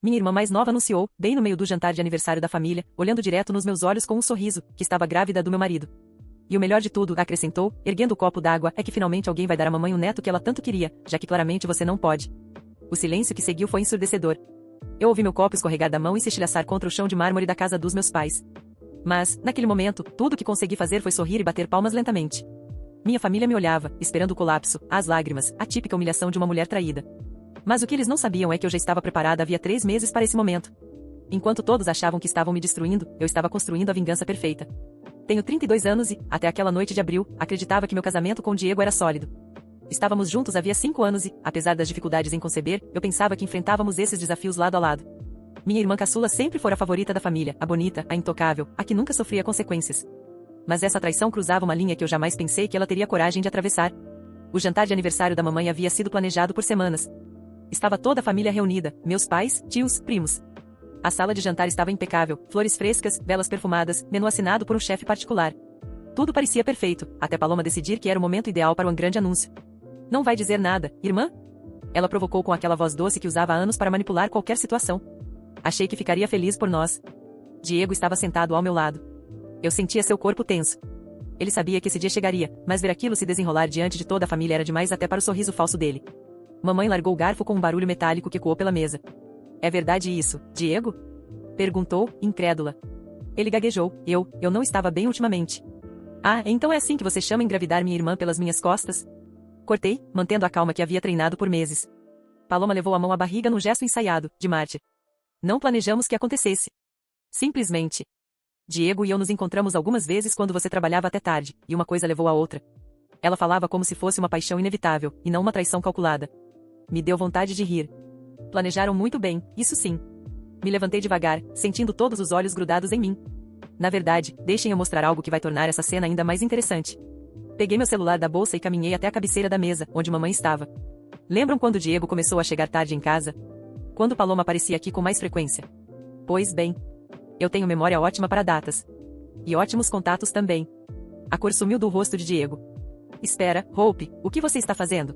Minha irmã mais nova anunciou, bem no meio do jantar de aniversário da família, olhando direto nos meus olhos com um sorriso, que estava grávida do meu marido. E o melhor de tudo, acrescentou, erguendo o copo d'água, é que finalmente alguém vai dar à mamãe o neto que ela tanto queria, já que claramente você não pode. O silêncio que seguiu foi ensurdecedor. Eu ouvi meu copo escorregar da mão e se estilhaçar contra o chão de mármore da casa dos meus pais. Mas, naquele momento, tudo o que consegui fazer foi sorrir e bater palmas lentamente. Minha família me olhava, esperando o colapso, as lágrimas, a típica humilhação de uma mulher traída. Mas o que eles não sabiam é que eu já estava preparada havia 3 meses para esse momento. Enquanto todos achavam que estavam me destruindo, eu estava construindo a vingança perfeita. Tenho 32 anos e, até aquela noite de abril, acreditava que meu casamento com Diego era sólido. Estávamos juntos havia 5 anos e, apesar das dificuldades em conceber, eu pensava que enfrentávamos esses desafios lado a lado. Minha irmã caçula sempre fora a favorita da família, a bonita, a intocável, a que nunca sofria consequências. Mas essa traição cruzava uma linha que eu jamais pensei que ela teria coragem de atravessar. O jantar de aniversário da mamãe havia sido planejado por semanas. Estava toda a família reunida, meus pais, tios, primos. A sala de jantar estava impecável, flores frescas, velas perfumadas, menu assinado por um chefe particular. Tudo parecia perfeito, até Paloma decidir que era o momento ideal para um grande anúncio. Não vai dizer nada, irmã? Ela provocou com aquela voz doce que usava há anos para manipular qualquer situação. Achei que ficaria feliz por nós. Diego estava sentado ao meu lado. Eu sentia seu corpo tenso. Ele sabia que esse dia chegaria, mas ver aquilo se desenrolar diante de toda a família era demais até para o sorriso falso dele. Mamãe largou o garfo com um barulho metálico que ecoou pela mesa. É verdade isso, Diego? Perguntou, incrédula. Ele gaguejou. Eu não estava bem ultimamente. Ah, então é assim que você chama engravidar minha irmã pelas minhas costas? Cortei, mantendo a calma que havia treinado por meses. Paloma levou a mão à barriga num gesto ensaiado, de mártir. Não planejamos que acontecesse. Simplesmente. Diego e eu nos encontramos algumas vezes quando você trabalhava até tarde, e uma coisa levou a outra. Ela falava como se fosse uma paixão inevitável, e não uma traição calculada. Me deu vontade de rir. Planejaram muito bem, isso sim. Me levantei devagar, sentindo todos os olhos grudados em mim. Na verdade, deixem eu mostrar algo que vai tornar essa cena ainda mais interessante. Peguei meu celular da bolsa e caminhei até a cabeceira da mesa, onde mamãe estava. Lembram quando Diego começou a chegar tarde em casa? Quando Paloma aparecia aqui com mais frequência? Pois bem. Eu tenho memória ótima para datas. E ótimos contatos também. A cor sumiu do rosto de Diego. Espera, Hope, o que você está fazendo?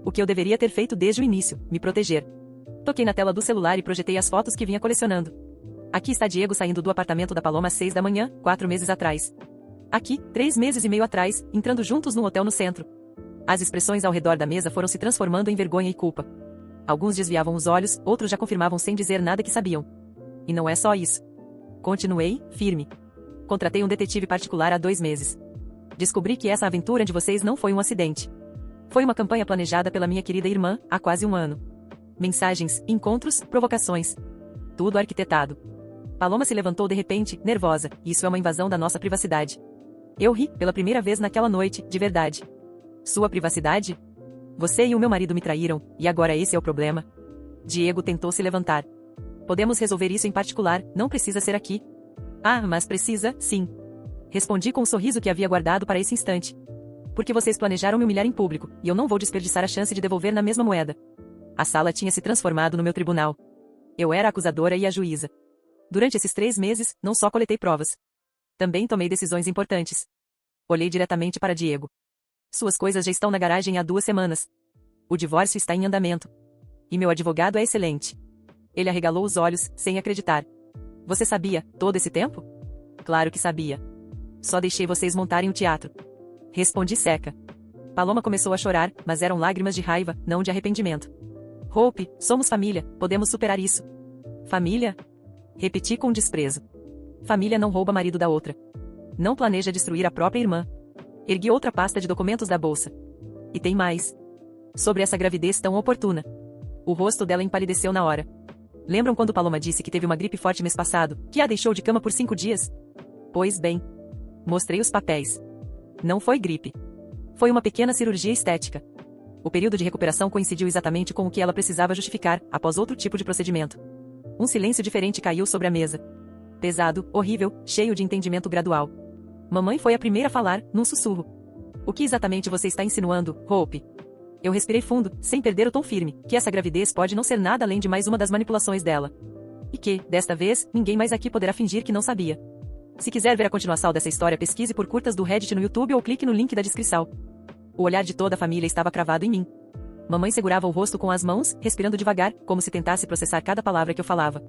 O que eu deveria ter feito desde o início, me proteger. Toquei na tela do celular e projetei as fotos que vinha colecionando. Aqui está Diego saindo do apartamento da Paloma às 6 da manhã, 4 meses atrás. Aqui, 3 meses e meio atrás, entrando juntos num hotel no centro. As expressões ao redor da mesa foram se transformando em vergonha e culpa. Alguns desviavam os olhos, outros já confirmavam sem dizer nada que sabiam. E não é só isso. Continuei, firme. Contratei um detetive particular há 2 meses. Descobri que essa aventura de vocês não foi um acidente. Foi uma campanha planejada pela minha querida irmã, há quase 1 ano. Mensagens, encontros, provocações. Tudo arquitetado. Paloma se levantou de repente, nervosa. Isso é uma invasão da nossa privacidade. Eu ri, pela primeira vez naquela noite, de verdade. Sua privacidade? Você e o meu marido me traíram, e agora esse é o problema? Diego tentou se levantar. Podemos resolver isso em particular, não precisa ser aqui. Ah, mas precisa, sim. Respondi com um sorriso que havia guardado para esse instante. Porque vocês planejaram me humilhar em público, e eu não vou desperdiçar a chance de devolver na mesma moeda. A sala tinha se transformado no meu tribunal. Eu era a acusadora e a juíza. Durante esses 3 meses, não só coletei provas. Também tomei decisões importantes. Olhei diretamente para Diego. Suas coisas já estão na garagem há 2 semanas. O divórcio está em andamento. E meu advogado é excelente. Ele arregalou os olhos, sem acreditar. Você sabia, todo esse tempo? Claro que sabia. Só deixei vocês montarem o teatro. Respondi seca. Paloma começou a chorar, mas eram lágrimas de raiva, não de arrependimento. Hope, somos família, podemos superar isso. Família? Repeti com desprezo. Família não rouba marido da outra. Não planeja destruir a própria irmã. Ergui outra pasta de documentos da bolsa. E tem mais. Sobre essa gravidez tão oportuna. O rosto dela empalideceu na hora. Lembram quando Paloma disse que teve uma gripe forte mês passado, que a deixou de cama por 5 dias? Pois bem. Mostrei os papéis. Não foi gripe. Foi uma pequena cirurgia estética. O período de recuperação coincidiu exatamente com o que ela precisava justificar, após outro tipo de procedimento. Um silêncio diferente caiu sobre a mesa. Pesado, horrível, cheio de entendimento gradual. Mamãe foi a primeira a falar, num sussurro. O que exatamente você está insinuando, Hope? Eu respirei fundo, sem perder o tom firme, que essa gravidez pode não ser nada além de mais uma das manipulações dela. E que, desta vez, ninguém mais aqui poderá fingir que não sabia. Se quiser ver a continuação dessa história, pesquise por curtas do Reddit no YouTube ou clique no link da descrição. O olhar de toda a família estava cravado em mim. Mamãe segurava o rosto com as mãos, respirando devagar, como se tentasse processar cada palavra que eu falava.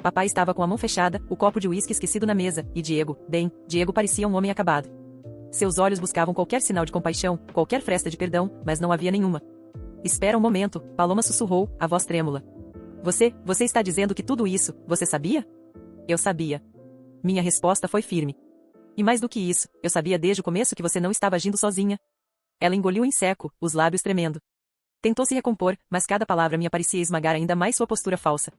Papai estava com a mão fechada, o copo de uísque esquecido na mesa, e Diego parecia um homem acabado. Seus olhos buscavam qualquer sinal de compaixão, qualquer fresta de perdão, mas não havia nenhuma. Espera um momento, Paloma sussurrou, a voz trêmula. Você está dizendo que tudo isso, você sabia? Eu sabia. Minha resposta foi firme. E mais do que isso, eu sabia desde o começo que você não estava agindo sozinha. Ela engoliu em seco, os lábios tremendo. Tentou se recompor, mas cada palavra me parecia esmagar ainda mais sua postura falsa.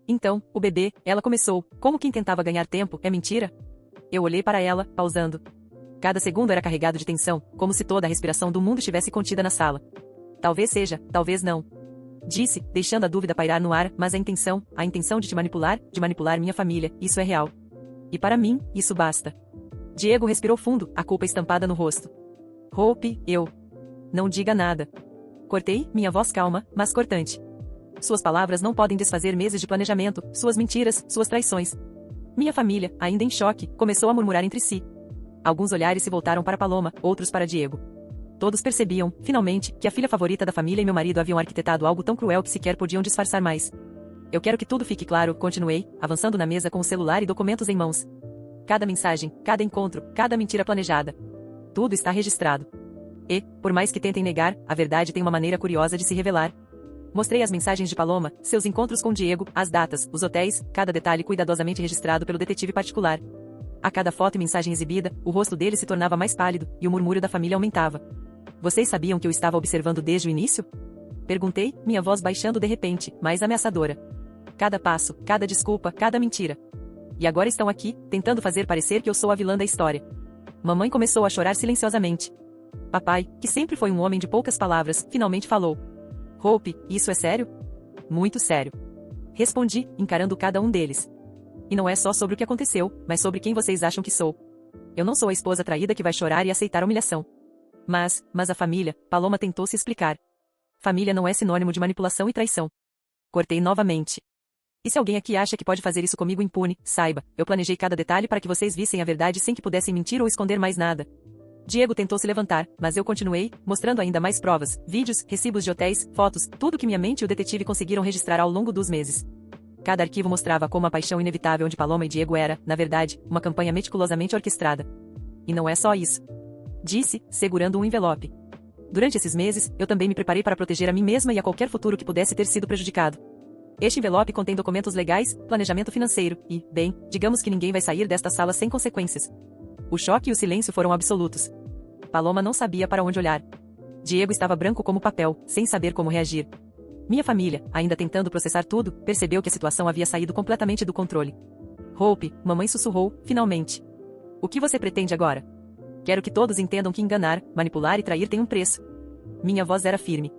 Então, o bebê, ela começou, como quem tentava ganhar tempo, é mentira? Eu olhei para ela, pausando. Cada segundo era carregado de tensão, como se toda a respiração do mundo estivesse contida na sala. Talvez seja, talvez não. Disse, deixando a dúvida pairar no ar, mas a intenção de te manipular, de manipular minha família, isso é real. E para mim, isso basta. Diego respirou fundo, a culpa estampada no rosto. Hope, não diga nada. Cortei, minha voz calma, mas cortante. Suas palavras não podem desfazer meses de planejamento, suas mentiras, suas traições. Minha família, ainda em choque, começou a murmurar entre si. Alguns olhares se voltaram para Paloma, outros para Diego. Todos percebiam, finalmente, que a filha favorita da família e meu marido haviam arquitetado algo tão cruel que sequer podiam disfarçar mais. Eu quero que tudo fique claro, continuei, avançando na mesa com o celular e documentos em mãos. Cada mensagem, cada encontro, cada mentira planejada. Tudo está registrado. E, por mais que tentem negar, a verdade tem uma maneira curiosa de se revelar. Mostrei as mensagens de Paloma, seus encontros com Diego, as datas, os hotéis, cada detalhe cuidadosamente registrado pelo detetive particular. A cada foto e mensagem exibida, o rosto dele se tornava mais pálido, e o murmúrio da família aumentava. Vocês sabiam que eu estava observando desde o início? Perguntei, minha voz baixando de repente, mais ameaçadora. Cada passo, cada desculpa, cada mentira. E agora estão aqui, tentando fazer parecer que eu sou a vilã da história. Mamãe começou a chorar silenciosamente. Papai, que sempre foi um homem de poucas palavras, finalmente falou. Hope, isso é sério? Muito sério. Respondi, encarando cada um deles. E não é só sobre o que aconteceu, mas sobre quem vocês acham que sou. Eu não sou a esposa traída que vai chorar e aceitar a humilhação. Mas a família, Paloma tentou se explicar. Família não é sinônimo de manipulação e traição. Cortei novamente. E se alguém aqui acha que pode fazer isso comigo impune, saiba, eu planejei cada detalhe para que vocês vissem a verdade sem que pudessem mentir ou esconder mais nada. Diego tentou se levantar, mas eu continuei, mostrando ainda mais provas, vídeos, recibos de hotéis, fotos, tudo que minha mente e o detetive conseguiram registrar ao longo dos meses. Cada arquivo mostrava como a paixão inevitável de Paloma e Diego era, na verdade, uma campanha meticulosamente orquestrada. E não é só isso. Disse, segurando um envelope. Durante esses meses, eu também me preparei para proteger a mim mesma e a qualquer futuro que pudesse ter sido prejudicado. Este envelope contém documentos legais, planejamento financeiro e, digamos que ninguém vai sair desta sala sem consequências. O choque e o silêncio foram absolutos. Paloma não sabia para onde olhar. Diego estava branco como papel, sem saber como reagir. Minha família, ainda tentando processar tudo, percebeu que a situação havia saído completamente do controle. Hope, mamãe sussurrou, finalmente. O que você pretende agora? Quero que todos entendam que enganar, manipular e trair tem um preço. Minha voz era firme.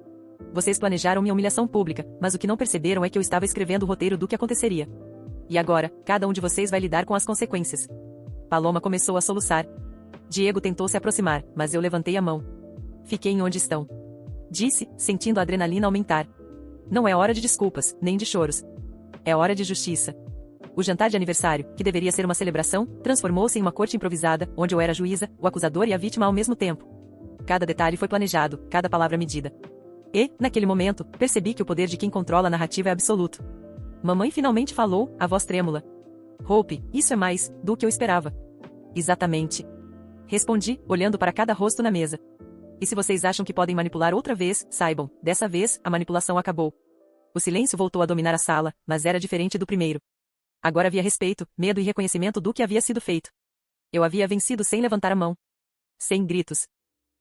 Vocês planejaram minha humilhação pública, mas o que não perceberam é que eu estava escrevendo o roteiro do que aconteceria. E agora, cada um de vocês vai lidar com as consequências. Paloma começou a soluçar. Diego tentou se aproximar, mas eu levantei a mão. Fiquem onde estão. Disse, sentindo a adrenalina aumentar. Não é hora de desculpas, nem de choros. É hora de justiça. O jantar de aniversário, que deveria ser uma celebração, transformou-se em uma corte improvisada, onde eu era a juíza, o acusador e a vítima ao mesmo tempo. Cada detalhe foi planejado, cada palavra medida. E, naquele momento, percebi que o poder de quem controla a narrativa é absoluto. Mamãe finalmente falou, a voz trêmula. Hope, isso é mais do que eu esperava. Exatamente. Respondi, olhando para cada rosto na mesa. E se vocês acham que podem manipular outra vez, saibam, dessa vez, a manipulação acabou. O silêncio voltou a dominar a sala, mas era diferente do primeiro. Agora havia respeito, medo e reconhecimento do que havia sido feito. Eu havia vencido sem levantar a mão. Sem gritos.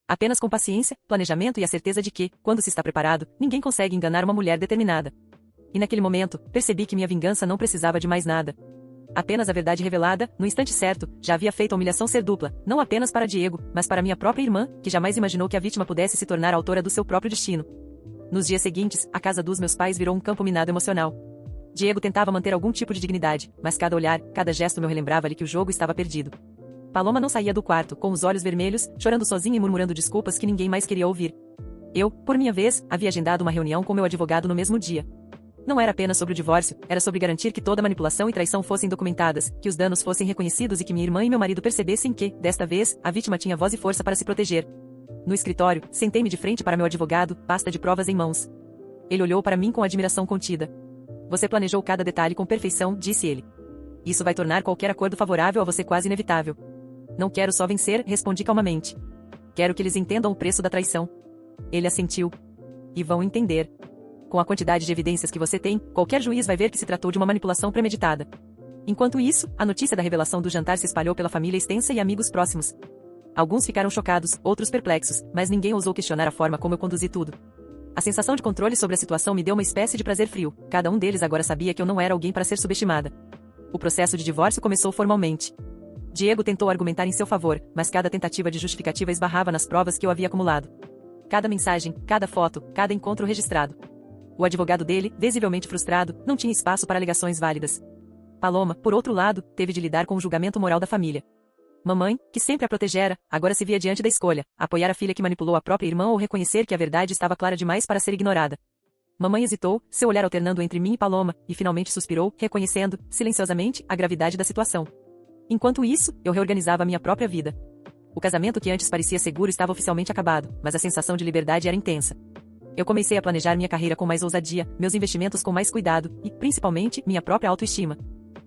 Apenas com paciência, planejamento e a certeza de que, quando se está preparado, ninguém consegue enganar uma mulher determinada. E naquele momento, percebi que minha vingança não precisava de mais nada. Apenas a verdade revelada, no instante certo, já havia feito a humilhação ser dupla, não apenas para Diego, mas para minha própria irmã, que jamais imaginou que a vítima pudesse se tornar a autora do seu próprio destino. Nos dias seguintes, a casa dos meus pais virou um campo minado emocional. Diego tentava manter algum tipo de dignidade, mas cada olhar, cada gesto meu relembrava-lhe que o jogo estava perdido. Paloma não saía do quarto, com os olhos vermelhos, chorando sozinha e murmurando desculpas que ninguém mais queria ouvir. Eu, por minha vez, havia agendado uma reunião com meu advogado no mesmo dia. Não era apenas sobre o divórcio, era sobre garantir que toda manipulação e traição fossem documentadas, que os danos fossem reconhecidos e que minha irmã e meu marido percebessem que, desta vez, a vítima tinha voz e força para se proteger. No escritório, sentei-me de frente para meu advogado, pasta de provas em mãos. Ele olhou para mim com admiração contida. Você planejou cada detalhe com perfeição, disse ele. Isso vai tornar qualquer acordo favorável a você quase inevitável. Não quero só vencer, respondi calmamente. Quero que eles entendam o preço da traição. Ele assentiu. E vão entender. Com a quantidade de evidências que você tem, qualquer juiz vai ver que se tratou de uma manipulação premeditada. Enquanto isso, a notícia da revelação do jantar se espalhou pela família extensa e amigos próximos. Alguns ficaram chocados, outros perplexos, mas ninguém ousou questionar a forma como eu conduzi tudo. A sensação de controle sobre a situação me deu uma espécie de prazer frio. Cada um deles agora sabia que eu não era alguém para ser subestimada. O processo de divórcio começou formalmente. Diego tentou argumentar em seu favor, mas cada tentativa de justificativa esbarrava nas provas que eu havia acumulado. Cada mensagem, cada foto, cada encontro registrado. O advogado dele, visivelmente frustrado, não tinha espaço para alegações válidas. Paloma, por outro lado, teve de lidar com o julgamento moral da família. Mamãe, que sempre a protegera, agora se via diante da escolha: apoiar a filha que manipulou a própria irmã ou reconhecer que a verdade estava clara demais para ser ignorada. Mamãe hesitou, seu olhar alternando entre mim e Paloma, e finalmente suspirou, reconhecendo, silenciosamente, a gravidade da situação. Enquanto isso, eu reorganizava minha própria vida. O casamento que antes parecia seguro estava oficialmente acabado, mas a sensação de liberdade era intensa. Eu comecei a planejar minha carreira com mais ousadia, meus investimentos com mais cuidado, e, principalmente, minha própria autoestima.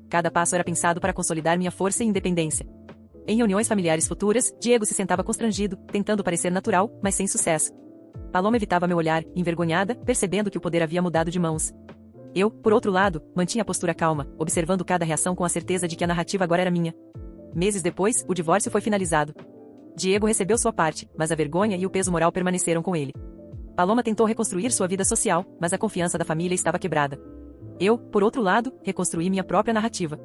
Cada passo era pensado para consolidar minha força e independência. Em reuniões familiares futuras, Diego se sentava constrangido, tentando parecer natural, mas sem sucesso. Paloma evitava meu olhar, envergonhada, percebendo que o poder havia mudado de mãos. Eu, por outro lado, mantinha a postura calma, observando cada reação com a certeza de que a narrativa agora era minha. Meses depois, o divórcio foi finalizado. Diego recebeu sua parte, mas a vergonha e o peso moral permaneceram com ele. Paloma tentou reconstruir sua vida social, mas a confiança da família estava quebrada. Eu, por outro lado, reconstruí minha própria narrativa.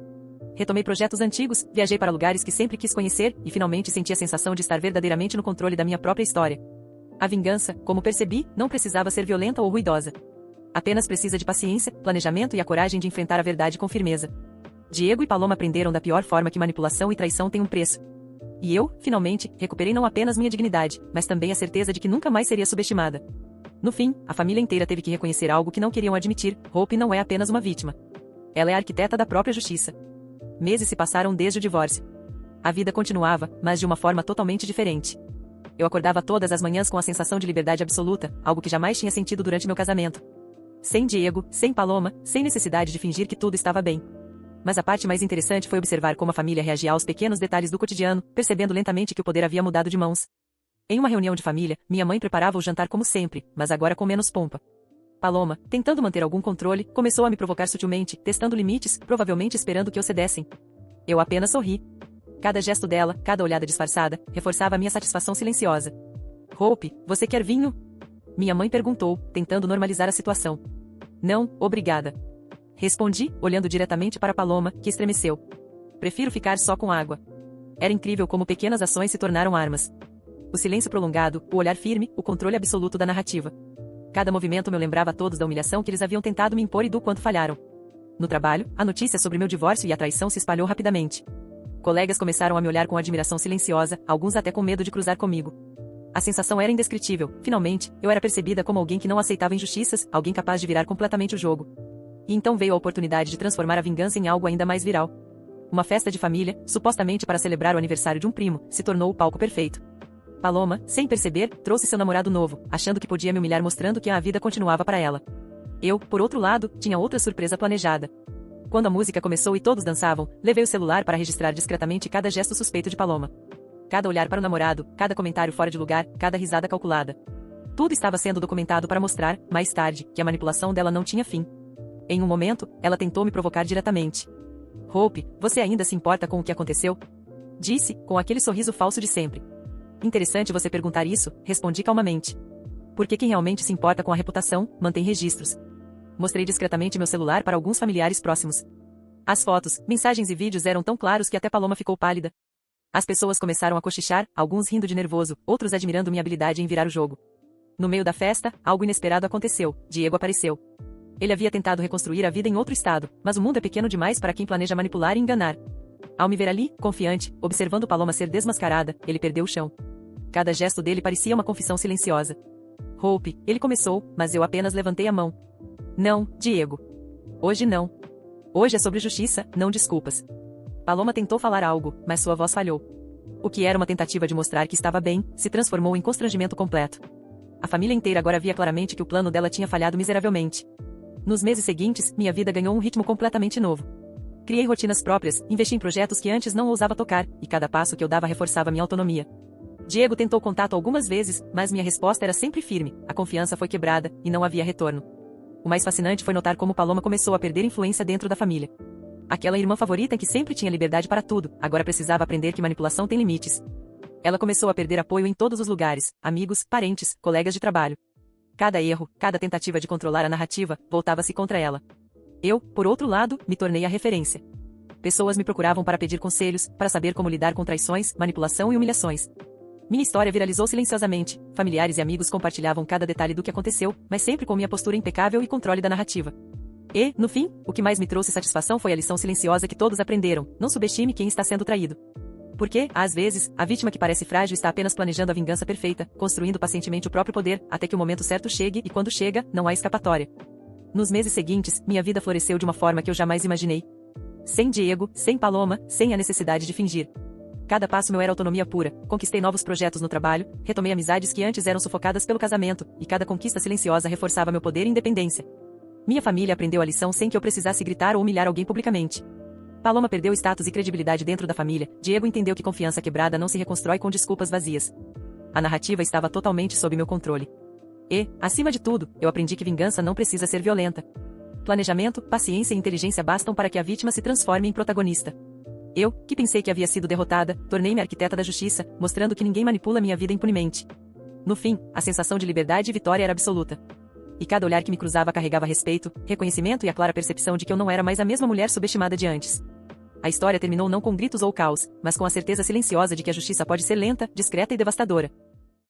Retomei projetos antigos, viajei para lugares que sempre quis conhecer, e finalmente senti a sensação de estar verdadeiramente no controle da minha própria história. A vingança, como percebi, não precisava ser violenta ou ruidosa. Apenas precisa de paciência, planejamento e a coragem de enfrentar a verdade com firmeza. Diego e Paloma aprenderam da pior forma que manipulação e traição têm um preço. E eu, finalmente, recuperei não apenas minha dignidade, mas também a certeza de que nunca mais seria subestimada. No fim, a família inteira teve que reconhecer algo que não queriam admitir: Hope não é apenas uma vítima. Ela é a arquiteta da própria justiça. Meses se passaram desde o divórcio. A vida continuava, mas de uma forma totalmente diferente. Eu acordava todas as manhãs com a sensação de liberdade absoluta, algo que jamais tinha sentido durante meu casamento. Sem Diego, sem Paloma, sem necessidade de fingir que tudo estava bem. Mas a parte mais interessante foi observar como a família reagia aos pequenos detalhes do cotidiano, percebendo lentamente que o poder havia mudado de mãos. Em uma reunião de família, minha mãe preparava o jantar como sempre, mas agora com menos pompa. Paloma, tentando manter algum controle, começou a me provocar sutilmente, testando limites, provavelmente esperando que eu cedessem. Eu apenas sorri. Cada gesto dela, cada olhada disfarçada, reforçava a minha satisfação silenciosa. Hope, você quer vinho? Minha mãe perguntou, tentando normalizar a situação. Não, obrigada. Respondi, olhando diretamente para Paloma, que estremeceu. Prefiro ficar só com água. Era incrível como pequenas ações se tornaram armas. O silêncio prolongado, o olhar firme, o controle absoluto da narrativa. Cada movimento me lembrava a todos da humilhação que eles haviam tentado me impor e do quanto falharam. No trabalho, a notícia sobre meu divórcio e a traição se espalhou rapidamente. Colegas começaram a me olhar com admiração silenciosa, alguns até com medo de cruzar comigo. A sensação era indescritível. Finalmente, eu era percebida como alguém que não aceitava injustiças, alguém capaz de virar completamente o jogo. E então veio a oportunidade de transformar a vingança em algo ainda mais viral. Uma festa de família, supostamente para celebrar o aniversário de um primo, se tornou o palco perfeito. Paloma, sem perceber, trouxe seu namorado novo, achando que podia me humilhar mostrando que a vida continuava para ela. Eu, por outro lado, tinha outra surpresa planejada. Quando a música começou e todos dançavam, levei o celular para registrar discretamente cada gesto suspeito de Paloma. Cada olhar para o namorado, cada comentário fora de lugar, cada risada calculada. Tudo estava sendo documentado para mostrar, mais tarde, que a manipulação dela não tinha fim. Em um momento, ela tentou me provocar diretamente. Hope, você ainda se importa com o que aconteceu? Disse, com aquele sorriso falso de sempre. Interessante você perguntar isso, respondi calmamente. Porque quem realmente se importa com a reputação, mantém registros. Mostrei discretamente meu celular para alguns familiares próximos. As fotos, mensagens e vídeos eram tão claros que até Paloma ficou pálida. As pessoas começaram a cochichar, alguns rindo de nervoso, outros admirando minha habilidade em virar o jogo. No meio da festa, algo inesperado aconteceu. Diego apareceu. Ele havia tentado reconstruir a vida em outro estado, mas o mundo é pequeno demais para quem planeja manipular e enganar. Ao me ver ali, confiante, observando Paloma ser desmascarada, ele perdeu o chão. Cada gesto dele parecia uma confissão silenciosa. Hope, ele começou, mas eu apenas levantei a mão. Não, Diego. Hoje não. Hoje é sobre justiça, não desculpas. Paloma tentou falar algo, mas sua voz falhou. O que era uma tentativa de mostrar que estava bem, se transformou em constrangimento completo. A família inteira agora via claramente que o plano dela tinha falhado miseravelmente. Nos meses seguintes, minha vida ganhou um ritmo completamente novo. Criei rotinas próprias, investi em projetos que antes não ousava tocar, e cada passo que eu dava reforçava minha autonomia. Diego tentou contato algumas vezes, mas minha resposta era sempre firme, a confiança foi quebrada, e não havia retorno. O mais fascinante foi notar como Paloma começou a perder influência dentro da família. Aquela irmã favorita que sempre tinha liberdade para tudo, agora precisava aprender que manipulação tem limites. Ela começou a perder apoio em todos os lugares, amigos, parentes, colegas de trabalho. Cada erro, cada tentativa de controlar a narrativa, voltava-se contra ela. Eu, por outro lado, me tornei a referência. Pessoas me procuravam para pedir conselhos, para saber como lidar com traições, manipulação e humilhações. Minha história viralizou silenciosamente, familiares e amigos compartilhavam cada detalhe do que aconteceu, mas sempre com minha postura impecável e controle da narrativa. E, no fim, o que mais me trouxe satisfação foi a lição silenciosa que todos aprenderam: não subestime quem está sendo traído. Porque, às vezes, a vítima que parece frágil está apenas planejando a vingança perfeita, construindo pacientemente o próprio poder, até que o momento certo chegue e quando chega, não há escapatória. Nos meses seguintes, minha vida floresceu de uma forma que eu jamais imaginei. Sem Diego, sem Paloma, sem a necessidade de fingir. Cada passo meu era autonomia pura, conquistei novos projetos no trabalho, retomei amizades que antes eram sufocadas pelo casamento, e cada conquista silenciosa reforçava meu poder e independência. Minha família aprendeu a lição sem que eu precisasse gritar ou humilhar alguém publicamente. Paloma perdeu status e credibilidade dentro da família, Diego entendeu que confiança quebrada não se reconstrói com desculpas vazias. A narrativa estava totalmente sob meu controle. E, acima de tudo, eu aprendi que vingança não precisa ser violenta. Planejamento, paciência e inteligência bastam para que a vítima se transforme em protagonista. Eu, que pensei que havia sido derrotada, tornei-me arquiteta da justiça, mostrando que ninguém manipula minha vida impunemente. No fim, a sensação de liberdade e vitória era absoluta. E cada olhar que me cruzava carregava respeito, reconhecimento e a clara percepção de que eu não era mais a mesma mulher subestimada de antes. A história terminou não com gritos ou caos, mas com a certeza silenciosa de que a justiça pode ser lenta, discreta e devastadora.